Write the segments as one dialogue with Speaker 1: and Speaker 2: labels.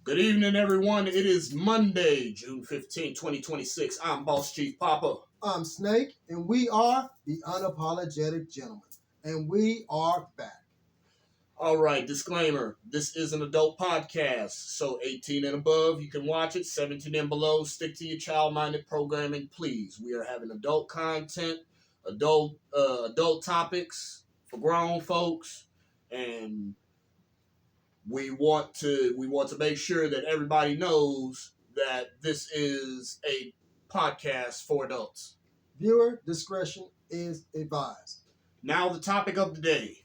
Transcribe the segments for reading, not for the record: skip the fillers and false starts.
Speaker 1: Good evening, everyone. It is Monday, June 15, 2026. I'm Boss Chief Papa.
Speaker 2: I'm Snake, and we are the Unapologetic Gentlemen, and we are back.
Speaker 1: All right, disclaimer. This is an adult podcast, so 18 and above, you can watch it. 17 and below, stick to your child-minded programming, please. We are having adult content, adult topics for grown folks, and we want to make sure that everybody knows that this is a podcast for adults.
Speaker 2: Viewer discretion is advised.
Speaker 1: Now the topic of the day.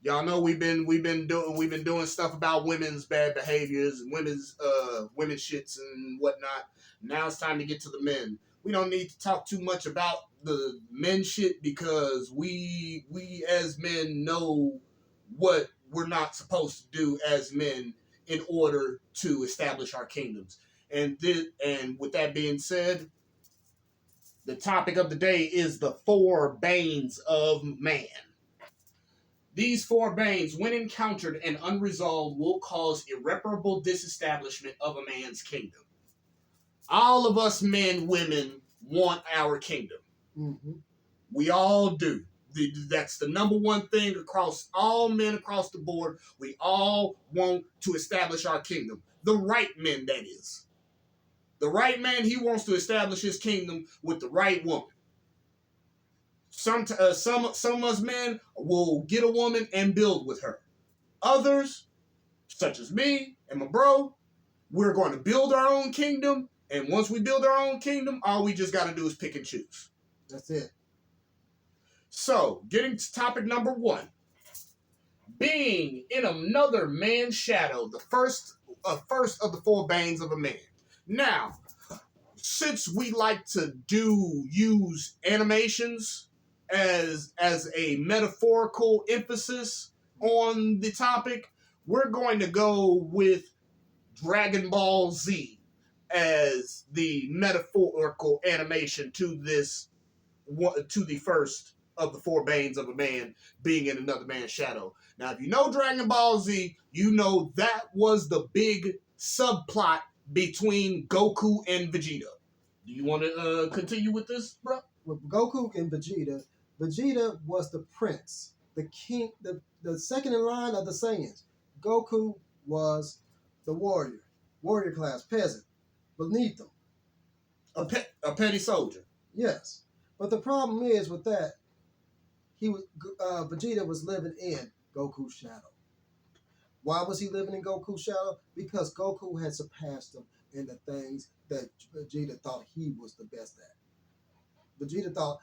Speaker 1: Y'all know we've been doing stuff about women's bad behaviors, women's shits and whatnot. Now it's time to get to the men. We don't need to talk too much about the men shit because we as men know what we're not supposed to do as men in order to establish our kingdoms. And with that being said, the topic of the day is the four banes of man. These four banes, when encountered and unresolved, will cause irreparable disestablishment of a man's kingdom. All of us men, women, want our kingdom.
Speaker 2: Mm-hmm.
Speaker 1: We all do. That's the number one thing across all men across the board. We all want to establish our kingdom. The right men, that is. The right man, he wants to establish his kingdom with the right woman. Some of us men will get a woman and build with her. Others, such as me and my bro, we're going to build our own kingdom. And once we build our own kingdom, all we just got to do is pick and choose.
Speaker 2: That's it.
Speaker 1: So, getting to topic number one. Being in another man's shadow, the first of the four banes of a man. Now, since we like to use animations as a metaphorical emphasis on the topic, we're going to go with Dragon Ball Z as the metaphorical animation to the first of the four banes of a man, being in another man's shadow. Now, if you know Dragon Ball Z, you know that was the big subplot between Goku and Vegeta. Do you want to continue with this, bro?
Speaker 2: With Goku and Vegeta, Vegeta was the prince, the king, the second in line of the Saiyans. Goku was the warrior class, peasant, beneath them.
Speaker 1: A petty soldier.
Speaker 2: Yes. But the problem is with that, Vegeta was living in Goku's shadow. Why was he living in Goku's shadow? Because Goku had surpassed him in the things that Vegeta thought he was the best at. Vegeta thought,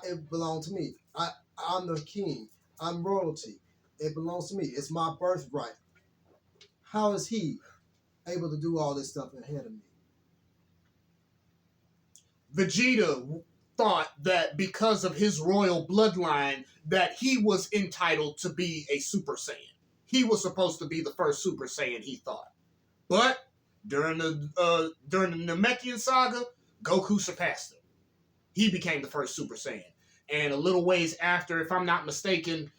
Speaker 2: it belonged to me. I'm the king. I'm royalty. It belongs to me. It's my birthright. How is he able to do all this stuff ahead of me?
Speaker 1: Vegeta thought that because of his royal bloodline that he was entitled to be a Super Saiyan. He was supposed to be the first Super Saiyan, he thought. But during the Namekian saga, Goku surpassed him. He became the first Super Saiyan. And a little ways after, if I'm not mistaken,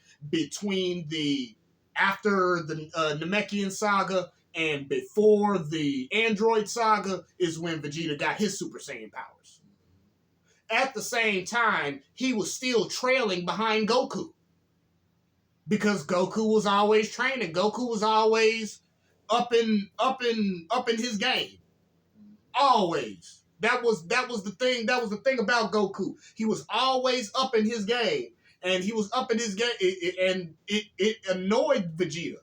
Speaker 1: after the Namekian saga and before the Android saga is when Vegeta got his Super Saiyan powers. At the same time, he was still trailing behind Goku. Because Goku was always training. Goku was always up in his game. Always. That was the thing. That was the thing about Goku. He was always up in his game. And he was up in his game. And it annoyed Vegeta.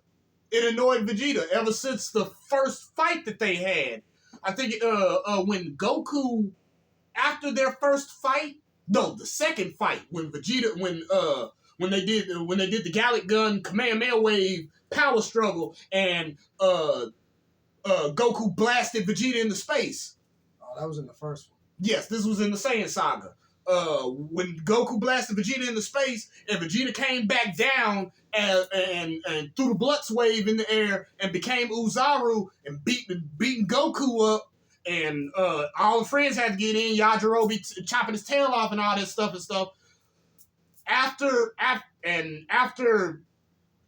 Speaker 1: It annoyed Vegeta ever since the first fight that they had. I think when Goku, after their first fight, no, the second fight, when Vegeta, when they did the Gallic Gun Kamehameha Wave power struggle, and Goku blasted Vegeta into space.
Speaker 2: Oh, that was in the first one.
Speaker 1: Yes, this was in the Saiyan saga. When Goku blasted Vegeta into space, and Vegeta came back down and threw the Blutz wave in the air and became Uzaru and beating Goku up, and all the friends had to get in. Yajirobe chopping his tail off and all that stuff. After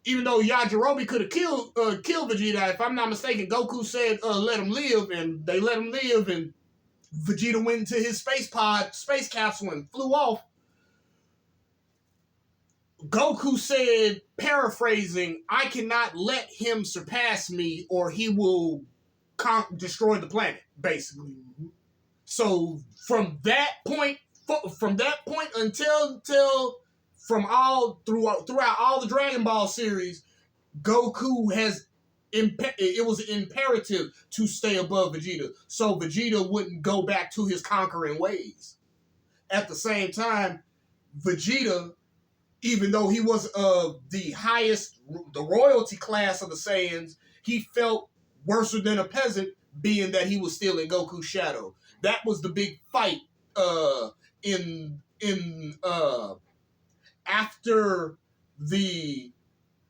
Speaker 1: even though Yajirobe could have killed Vegeta, if I'm not mistaken, Goku said let him live, and they let him live, and Vegeta went into his space capsule, and flew off. Goku said, paraphrasing, "I cannot let him surpass me, or he will destroy the planet." Basically.
Speaker 2: Mm-hmm.
Speaker 1: So from that point until throughout all the Dragon Ball series, Goku has it was imperative to stay above Vegeta, so Vegeta wouldn't go back to his conquering ways. At the same time, Vegeta, even though he was the highest, the royalty class of the Saiyans, he felt worse than a peasant, being that he was still in Goku's shadow. That was the big fight in after the,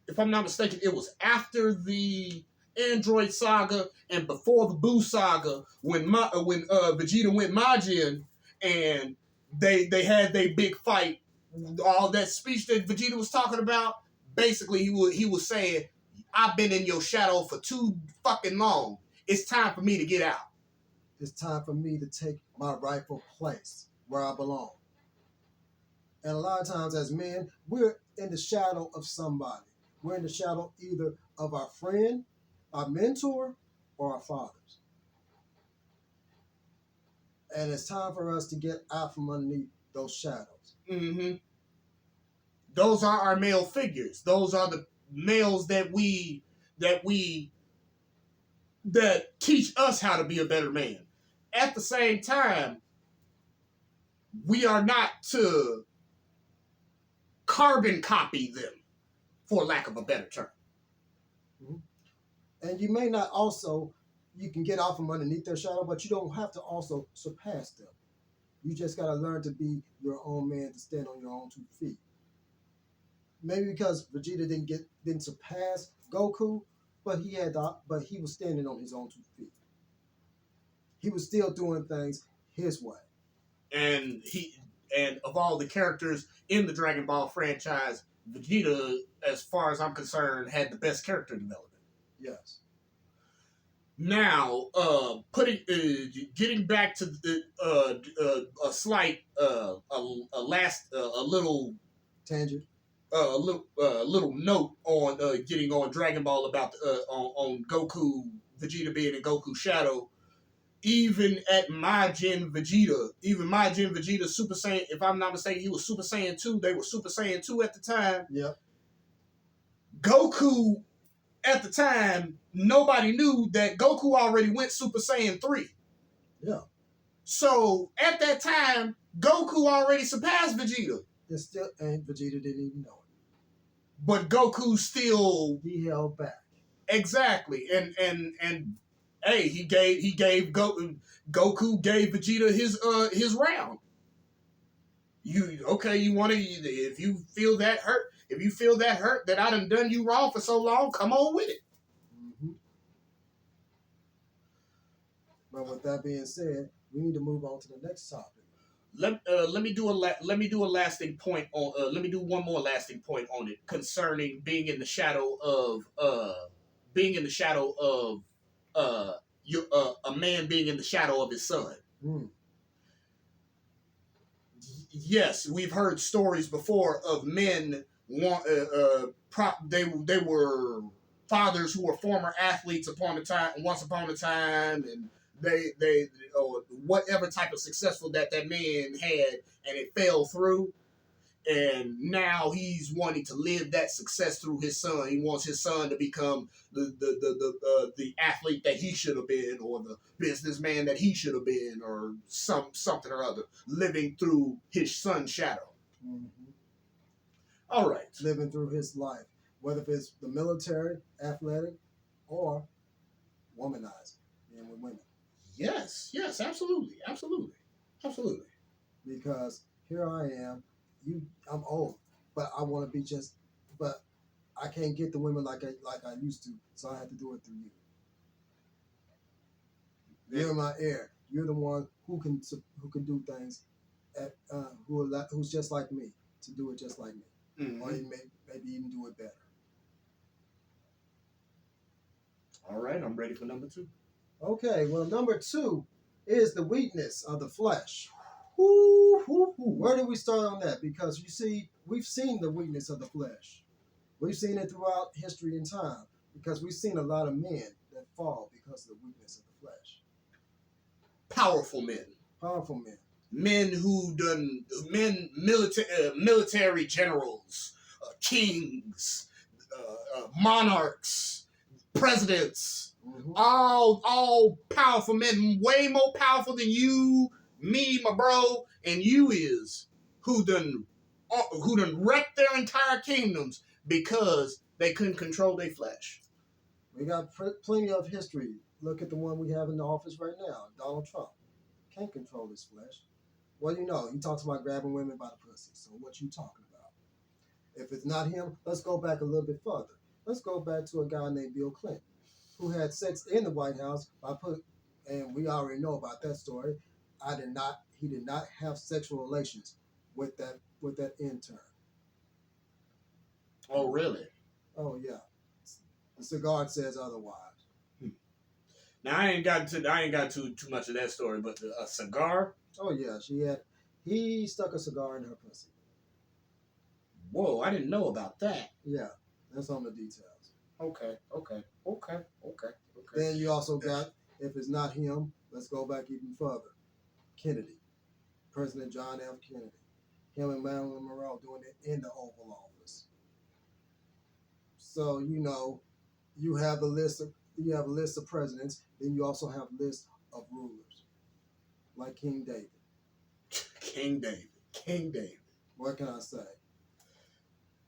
Speaker 1: if I'm not mistaken, it was after the Android saga and before the Buu saga, when Vegeta went Majin, and they had their big fight. All that speech that Vegeta was talking about, basically he was saying, "I've been in your shadow for too fucking long. It's time for me to get out.
Speaker 2: It's time for me to take my rightful place where I belong." And a lot of times as men, we're in the shadow of somebody. We're in the shadow either of our friend, our mentor, or our fathers. And it's time for us to get out from underneath those shadows.
Speaker 1: Mm-hmm. Those are our male figures. Those are the males that teach us how to be a better man. At the same time, we are not to carbon copy them, for lack of a better term.
Speaker 2: Mm-hmm. And you may not also, you can get out from underneath their shadow, but you don't have to also surpass them. You just got to learn to be your own man, to stand on your own 2 feet. Maybe because Vegeta didn't surpass Goku, but he was standing on his own 2 feet. He was still doing things his way.
Speaker 1: And of all the characters in the Dragon Ball franchise, Vegeta, as far as I'm concerned, had the best character development.
Speaker 2: Yes.
Speaker 1: Now, getting back to a slight a little
Speaker 2: Tangent.
Speaker 1: little note on getting on Dragon Ball about on Goku, Vegeta being in Goku's shadow. Even Majin Vegeta Super Saiyan, if I'm not mistaken, he was Super Saiyan 2. They were Super Saiyan 2 at the time.
Speaker 2: Yep.
Speaker 1: Goku, at the time, nobody knew that Goku already went Super Saiyan 3.
Speaker 2: Yeah.
Speaker 1: So, at that time, Goku already surpassed Vegeta.
Speaker 2: And Vegeta didn't even know it.
Speaker 1: But Goku still...
Speaker 2: He held back.
Speaker 1: Exactly. And hey, Goku gave Vegeta his round. You want to, if you feel that hurt that I done you wrong for so long, come on with it.
Speaker 2: Mm-hmm. But with that being said, we need to move on to the next topic.
Speaker 1: Let me do a lasting point on let me do one more lasting point on it concerning being in the shadow of a man being in the shadow of his son.
Speaker 2: Mm.
Speaker 1: Yes, we've heard stories before of men they were fathers who were former athletes once upon a time, and they or whatever type of successful that man had, and it fell through. And now he's wanting to live that success through his son. He wants his son to become the athlete that he should have been, or the businessman that he should have been, or something or other. Living through his son's shadow.
Speaker 2: Mm-hmm.
Speaker 1: All right.
Speaker 2: Living through his life, whether it's the military, athletic, or womanizing, being with women.
Speaker 1: Yes, absolutely.
Speaker 2: Because here I am. I'm old, but I want to be but I can't get the women like I used to, so I have to do it through you. You're my heir. You're the one who can do things, who's just like me, to do it just like me,
Speaker 1: Mm-hmm.
Speaker 2: or maybe even do it better.
Speaker 1: All right, I'm ready for number 2.
Speaker 2: Okay, well, number 2 is the weakness of the flesh. Where do we start on that? Because you see, we've seen the weakness of the flesh. We've seen it throughout history and time because we've seen a lot of men that fall because of the weakness of the flesh.
Speaker 1: Powerful men.
Speaker 2: Powerful men.
Speaker 1: Military generals, kings, monarchs, presidents, all powerful men, way more powerful than you, me, my bro, and you is, who done wrecked their entire kingdoms because they couldn't control their flesh.
Speaker 2: We got plenty of history. Look at the one we have in the office right now, Donald Trump. Can't control his flesh. Well, you know, he talks about grabbing women by the pussy. So what you talking about? If it's not him, let's go back a little bit further. Let's go back to a guy named Bill Clinton, who had sex in the White House and we already know about that story. He did not have sexual relations with that intern.
Speaker 1: Oh, really?
Speaker 2: Oh yeah. The cigar says otherwise.
Speaker 1: Now I ain't got too much of that story, but a cigar.
Speaker 2: Oh yeah, he stuck a cigar in her pussy.
Speaker 1: Whoa, I didn't know about that.
Speaker 2: Yeah, that's on the details.
Speaker 1: Okay.
Speaker 2: Then you also got, if it's not him, let's go back even further. Kennedy, President John F. Kennedy, him and Marilyn Monroe doing it in the Oval Office. So you know, you have a list of presidents. Then you also have a list of rulers, like King David.
Speaker 1: King David.
Speaker 2: What can I say?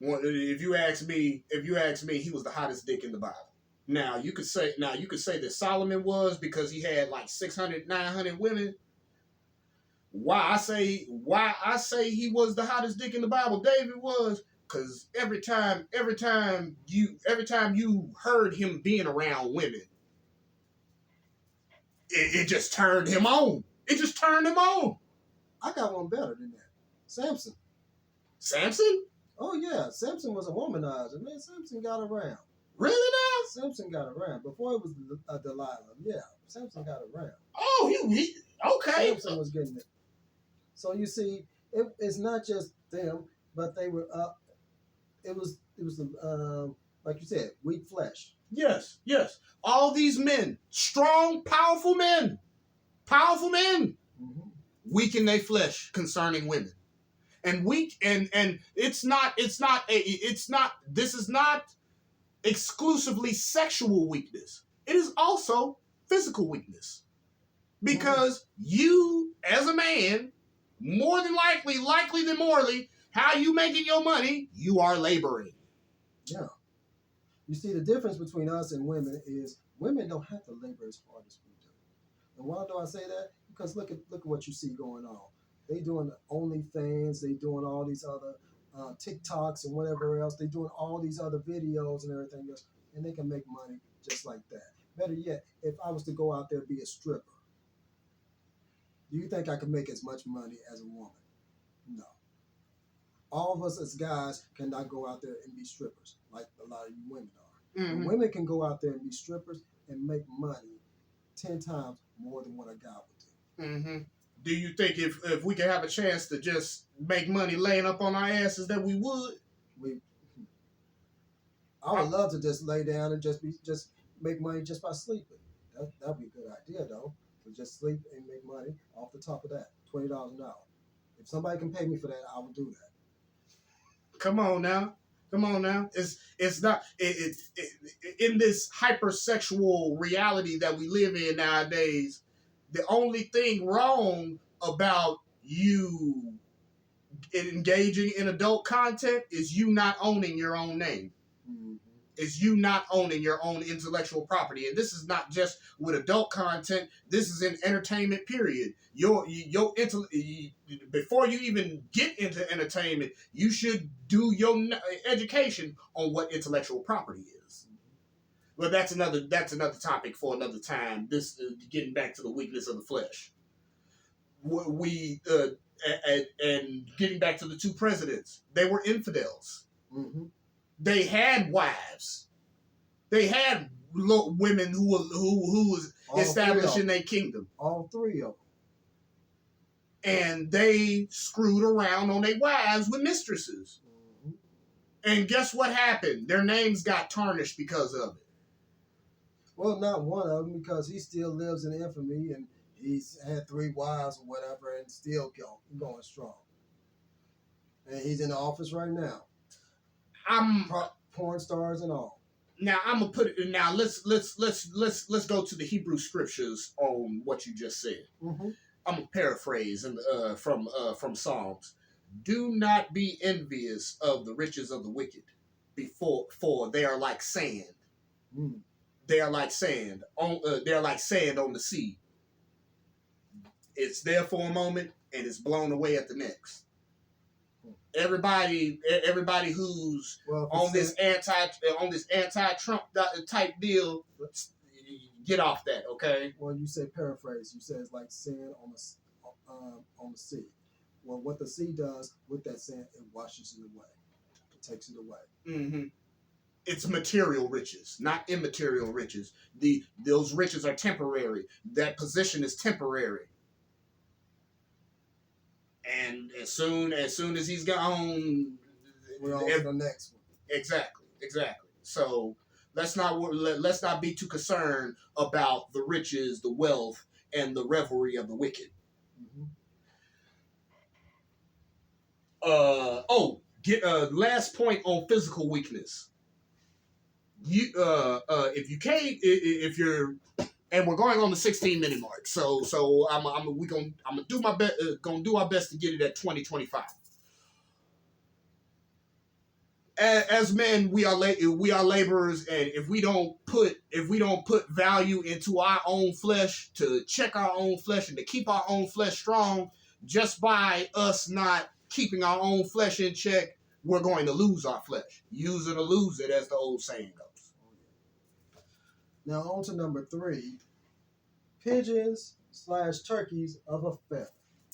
Speaker 1: If you ask me, he was the hottest dick in the Bible. Now you could say that Solomon was because he had like 600, 900 women. Why I say he was the hottest dick in the Bible, David was, because every time you heard him being around women, it just turned him on. It just turned him on.
Speaker 2: I got one better than that. Samson.
Speaker 1: Samson?
Speaker 2: Oh yeah, Samson was a womanizer. Man, Samson got around.
Speaker 1: Really now?
Speaker 2: Samson got around. Before it was Delilah. Yeah, Samson got around.
Speaker 1: Oh, he okay.
Speaker 2: Samson was getting it. So you see, it's not just them, but they were up. It was like you said, weak flesh.
Speaker 1: Yes. All these men, strong, powerful men,
Speaker 2: Mm-hmm.
Speaker 1: weak in their flesh concerning women, and weak and this is not exclusively sexual weakness. It is also physical weakness, because you as a man, more than likely than morally, how you making your money, you are laboring.
Speaker 2: Yeah. You see, the difference between us and women is women don't have to labor as hard as we do. And why do I say that? Because look at what you see going on. They doing OnlyFans, they doing all these other TikToks and whatever else. They doing all these other videos and everything else, and they can make money just like that. Better yet, if I was to go out there and be a stripper, do you think I could make as much money as a woman? No. All of us as guys cannot go out there and be strippers like a lot of you women are. Mm-hmm. Women can go out there and be strippers and make money 10 times more than what a guy would do.
Speaker 1: Mm-hmm. Do you think if we could have a chance to just make money laying up on our asses that we would?
Speaker 2: I would love to just lay down and just make money just by sleeping. That'd be a good idea though. To just sleep and make money off the top of that, $20 an hour. If somebody can pay me for that, I will do that.
Speaker 1: Come on now. It's not in this hypersexual reality that we live in nowadays. The only thing wrong about you engaging in adult content is you not owning your own name. Mm-hmm. Is you not owning your own intellectual property. And this is not just with adult content. This is in entertainment, period. Before you even get into entertainment, you should do your education on what intellectual property is. But that's another topic for another time. This getting back to the weakness of the flesh. And getting back to the two presidents, they were infidels. Mm-hmm. They had wives. They had women who was establishing their kingdom.
Speaker 2: All three of them.
Speaker 1: And they screwed around on their wives with mistresses.
Speaker 2: Mm-hmm.
Speaker 1: And guess what happened? Their names got tarnished because of it.
Speaker 2: Well, not one of them, because he still lives in infamy, and he's had 3 wives or whatever, and still going strong. And he's in the office right now. Porn stars and all.
Speaker 1: Now I'm gonna put it. Now let's go to the Hebrew scriptures on what you just said.
Speaker 2: Mm-hmm.
Speaker 1: I'm gonna paraphrase from Psalms. Do not be envious of the riches of the wicked, for they are like sand.
Speaker 2: Mm.
Speaker 1: They are like sand they are like sand on the sea. It's there for a moment and it's blown away at the next. Everybody who's on this anti-Trump type deal, get off that, okay?
Speaker 2: Well, you say paraphrase. You say it's like sand on the sea. Well, what the sea does with that sand, it washes it away. It takes it away.
Speaker 1: Mm-hmm. It's material riches, not immaterial riches. Those riches are temporary. That position is temporary. And as soon as he's gone,
Speaker 2: we're on to the next one.
Speaker 1: Exactly. So let's not be too concerned about the riches, the wealth, and the revelry of the wicked. Mm-hmm. Last point on physical weakness. If you're, and we're going on the 16-minute mark, so I'm gonna do my best, gonna do our best to get it at 2025. As men, we are laborers, and if we don't put value into our own flesh, to check our own flesh and to keep our own flesh strong, just by us not keeping our own flesh in check, we're going to lose our flesh. Use it or lose it, as the old saying goes.
Speaker 2: Now on to number 3, pigeons/turkeys of a feather.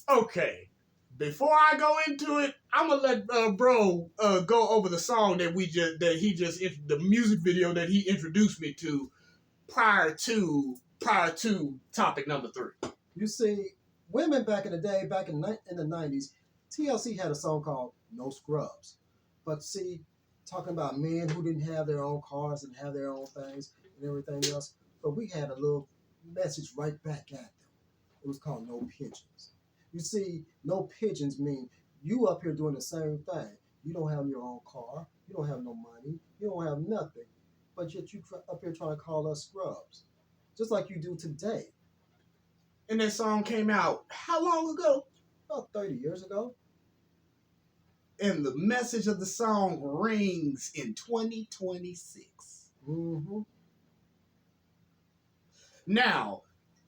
Speaker 1: Okay. Before I go into it, I'm gonna let bro go over the song the music video that he introduced me to prior to topic number 3.
Speaker 2: You see, women back in the day, back in the 90s, TLC had a song called No Scrubs. But see, talking about men who didn't have their own cars and have their own things and everything else, but we had a little message right back at them. It was called No Pigeons. You see, no pigeons mean you up here doing the same thing. You don't have your own car. You don't have no money. You don't have nothing. But yet you up here trying to call us scrubs. Just like you do today.
Speaker 1: And that song came out how long ago?
Speaker 2: About 30 years ago.
Speaker 1: And the message of the song rings in 2026.
Speaker 2: Mm-hmm.
Speaker 1: Now,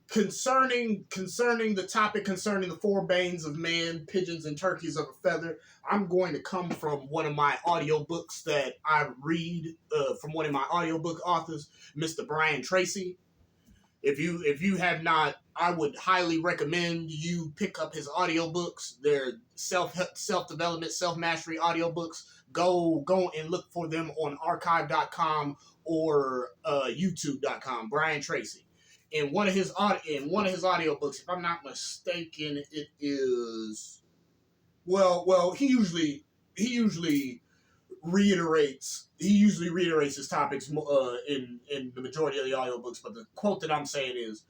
Speaker 1: concerning the topic concerning the 4 banes of man, pigeons and turkeys of a feather, I'm going to come from one of my audiobooks that I read from one of my audiobook authors, Mr. Brian Tracy. If you have not, I would highly recommend you pick up his audiobooks. They're self-development, self-mastery audiobooks. Go and look for them on archive.com or youtube.com. Brian Tracy. In one of his audiobooks, if I'm not mistaken, it is he usually reiterates his topics in the majority of the audiobooks, but the quote that I'm saying is,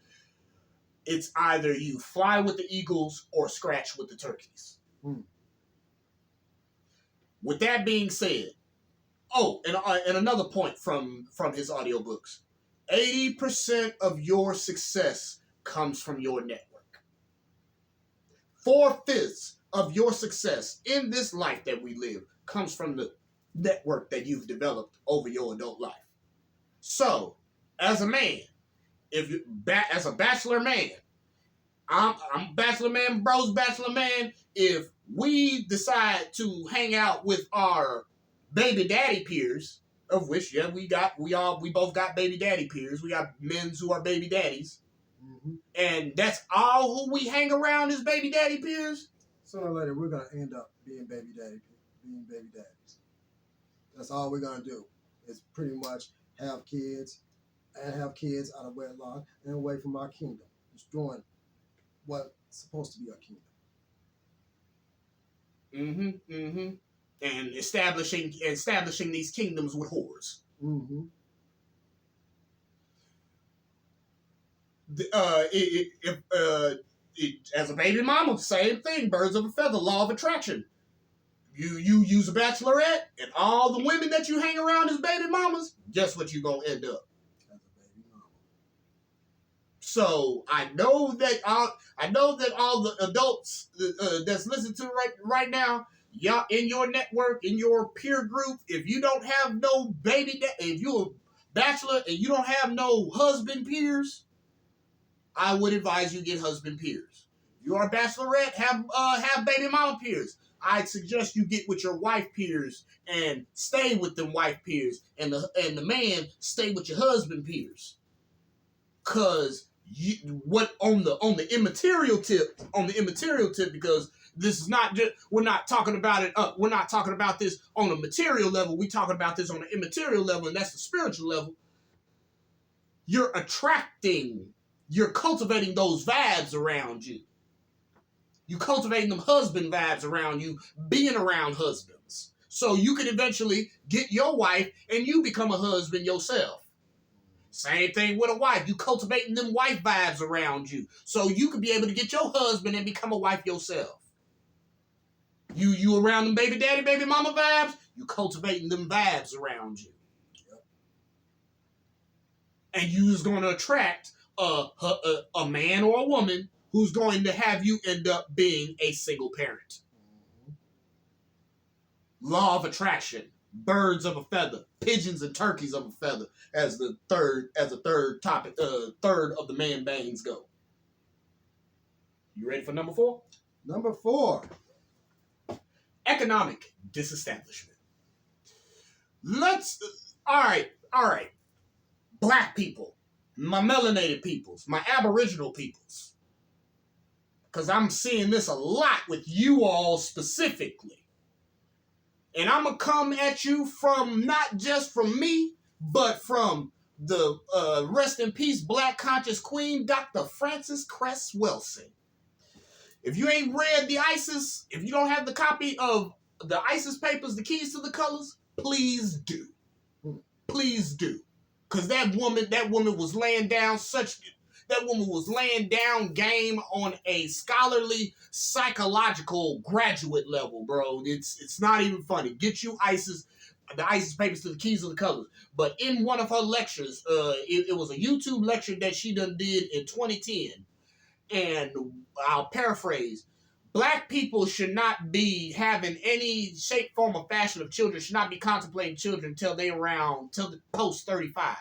Speaker 1: it's either you fly with the eagles or scratch with the turkeys. With that being said, and another point from his audiobooks, 80% of your success comes from your network. 4/5 of your success in this life that we live comes from the network that you've developed over your adult life. So, as a man, as a bachelor man, I'm bachelor man, bro's bachelor man. If we decide to hang out with our baby daddy peers, of which we both got baby daddy peers. We got men who are baby daddies, and that's all who we hang around is baby daddy peers.
Speaker 2: Sooner or later, we're gonna end up being baby daddies. That's all we're gonna do. Is pretty much have kids, and have kids out of wedlock and away from our kingdom, destroying what's supposed to be our kingdom.
Speaker 1: And establishing these kingdoms with whores.
Speaker 2: Mm-hmm.
Speaker 1: As a baby mama, same thing. Birds of a feather, law of attraction. You use a bachelorette, and all the women that you hang around as baby mamas, guess what you gonna end up?
Speaker 2: As a baby mama.
Speaker 1: So I know that all the adults that's listening to right now, y'all in your network, in your peer group, if you don't have no if you're a bachelor and you don't have no husband peers, I would advise you get husband peers. If you are a bachelorette, have baby mama peers. I'd suggest you get with your wife peers and stay with them wife peers, and the man stay with your husband peers. Cause what on the immaterial tip, because this is not just, we're not talking about it. We're not talking about this on a material level. We're talking about this on an immaterial level, and that's the spiritual level. You're cultivating those vibes around you. You cultivating them husband vibes around you, being around husbands. So you can eventually get your wife and you become a husband yourself. Same thing with a wife. You cultivating them wife vibes around you. So you can be able to get your husband and become a wife yourself. You around them baby daddy, baby mama vibes, you cultivating them vibes around you. And you're going to attract a man or a woman who's going to have you end up being a single parent. Law of attraction, birds of a feather, pigeons and turkeys of a feather, as the third topic, third of the man bangs go. You ready for number 4?
Speaker 2: Number 4.
Speaker 1: Economic disestablishment. All right. Black people, my melanated peoples, my aboriginal peoples. Because I'm seeing this a lot with you all specifically. And I'm going to come at you from not just from me, but from the rest in peace Black conscious queen, Dr. Frances Cress Welsing. If you ain't read the ISIS, if you don't have the copy of the ISIS papers, the keys to the colors, please do. Please do. Because that woman was laying down game on a scholarly, psychological graduate level, bro. It's not even funny. Get you the ISIS papers to the keys of the colors. But in one of her lectures, it was a YouTube lecture that she done did in 2010. And I'll paraphrase. Black people should not be having any shape, form, or fashion of children, should not be contemplating children till the post 35.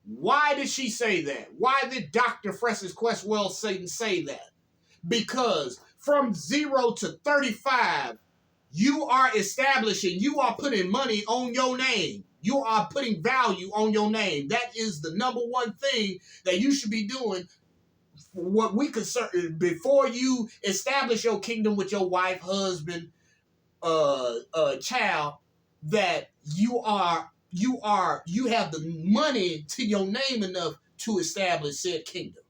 Speaker 1: Why did she say that? Why did Dr. Frances Cress Welsing say that? Because from 0 to 35, you are putting money on your name. You are putting value on your name. That is the number one thing that you should be doing. What we concern before you establish your kingdom with your wife, husband, child, that you have the money to your name enough to establish said kingdom.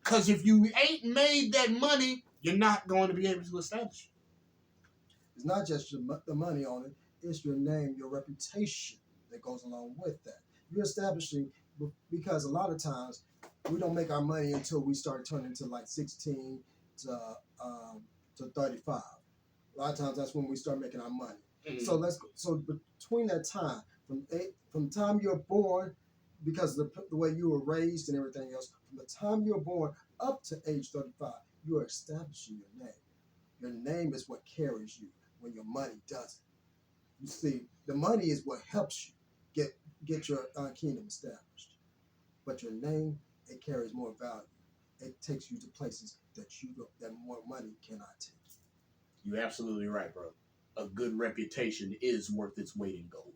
Speaker 1: Because if you ain't made that money, you're not going to be able to establish it.
Speaker 2: It's not just the money on it, it's your name, your reputation that goes along with that. You're establishing, because a lot of times we don't make our money until we start turning to like 16 to 35. A lot of times that's when we start making our money. Mm-hmm. So between that time, from the time you're born, because of the way you were raised and everything else, from the time you're born up to age 35, you are establishing your name. Your name is what carries you when your money doesn't. You see, the money is what helps you get your kingdom established. But your name, it carries more value. It takes you to places that more money cannot take.
Speaker 1: You're absolutely right, bro. A good reputation is worth its weight in gold.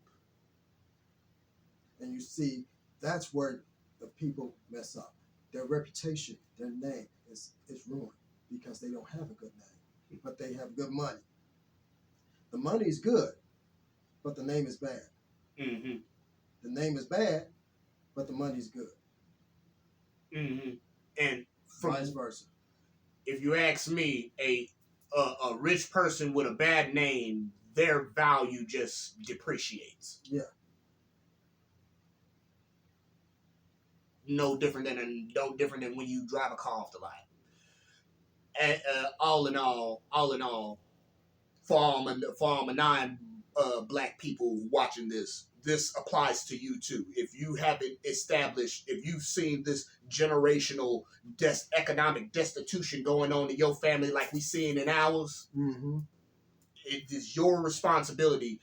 Speaker 2: And you see, that's where the people mess up. Their reputation, their name is ruined because they don't have a good name, but they have good money. The money is good, but the name is bad.
Speaker 1: Mm-hmm.
Speaker 2: The name is bad, but the money's good.
Speaker 1: And
Speaker 2: Vice versa.
Speaker 1: If you ask me, a rich person with a bad name, their value just depreciates.
Speaker 2: Yeah.
Speaker 1: No different than when you drive a car off the lot. And, all in all, for all my nine black people watching this applies to you too. If you haven't established, if you've seen this generational economic destitution going on in your family like we seeing in ours, it is your responsibility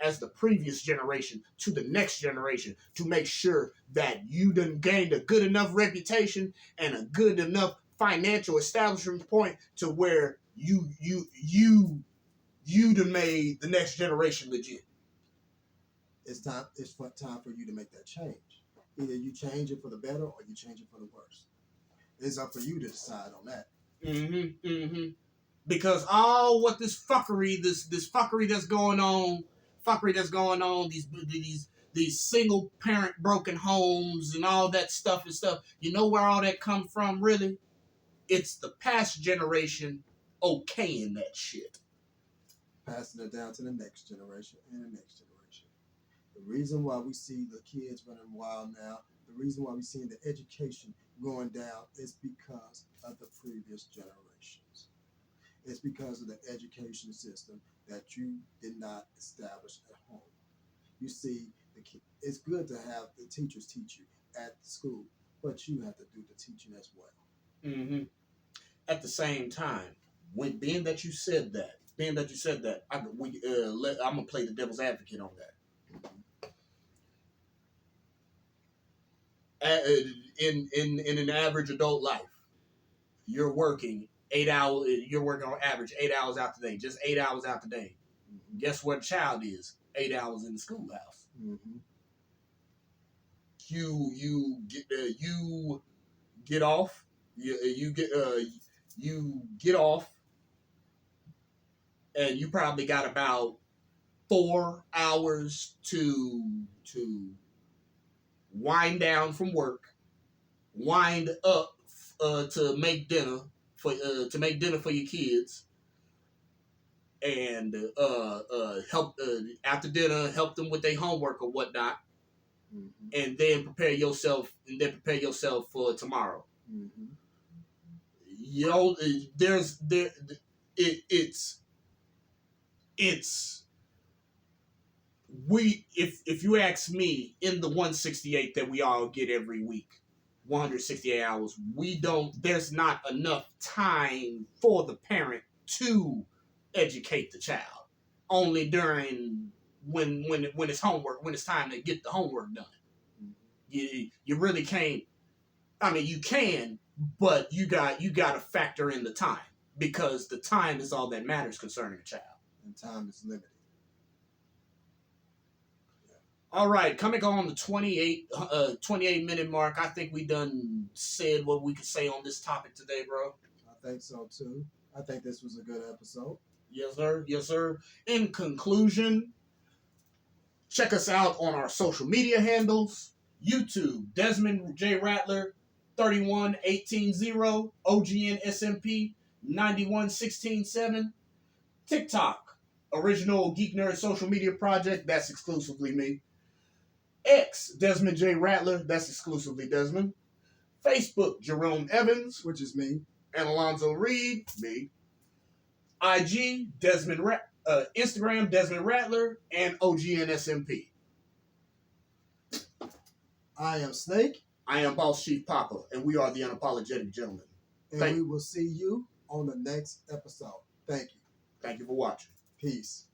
Speaker 1: as the previous generation to the next generation to make sure that you done gained a good enough reputation and a good enough financial establishment point to where you done made the next generation legit.
Speaker 2: It's time for you to make that change. Either you change it for the better or you change it for the worse. It's up for you to decide on that.
Speaker 1: Because all what this fuckery that's going on, these single parent broken homes and all that stuff, you know where all that comes from, really? It's the past generation okaying that shit.
Speaker 2: Passing it down to the next generation and the next generation. The reason why we see the kids running wild now, the reason why we see the education going down is because of the previous generations. It's because of the education system that you did not establish at home. You see, it's good to have the teachers teach you at the school, but you have to do the teaching as well.
Speaker 1: At the same time, being that you said that, I'm gonna play the devil's advocate on that. In an average adult life, you're working 8 hours. You're working on average 8 hours out the day, just 8 hours out the day. Guess what? A child is 8 hours in the schoolhouse. You get off. You get off, and you probably got about 4 hours to wind down from work, wind up to make dinner for your kids, and help after dinner, help them with their homework or whatnot, and then prepare yourself for tomorrow. You know, if you ask me, in the 168 that we all get every week, 168 hours, there's not enough time for the parent to educate the child. Only during when it's homework, when it's time to get the homework done. You really can't. I mean, you can, but you got to factor in the time, because the time is all that matters concerning a child.
Speaker 2: And time is limited.
Speaker 1: All right, coming on the 28-minute mark, I think we done said what we could say on this topic today, bro.
Speaker 2: I think so too. I think this was a good episode.
Speaker 1: Yes, sir. Yes, sir. In conclusion, check us out on our social media handles. YouTube, Desmond J. Rattler, 31180, OGN SMP, 91167. TikTok, Original Geek Nerd Social Media Project, that's exclusively me. X, Desmond J. Rattler, that's exclusively Desmond. Facebook, Jerome Evans,
Speaker 2: which is me.
Speaker 1: And Alonzo Reed, me. IG, Instagram, Desmond Rattler, and OGN SMP.
Speaker 2: I am Snake.
Speaker 1: I am Boss Chief Papa, and we are the Unapologetic Gentlemen.
Speaker 2: And we will see you on the next episode. Thank you.
Speaker 1: Thank you for watching.
Speaker 2: Peace.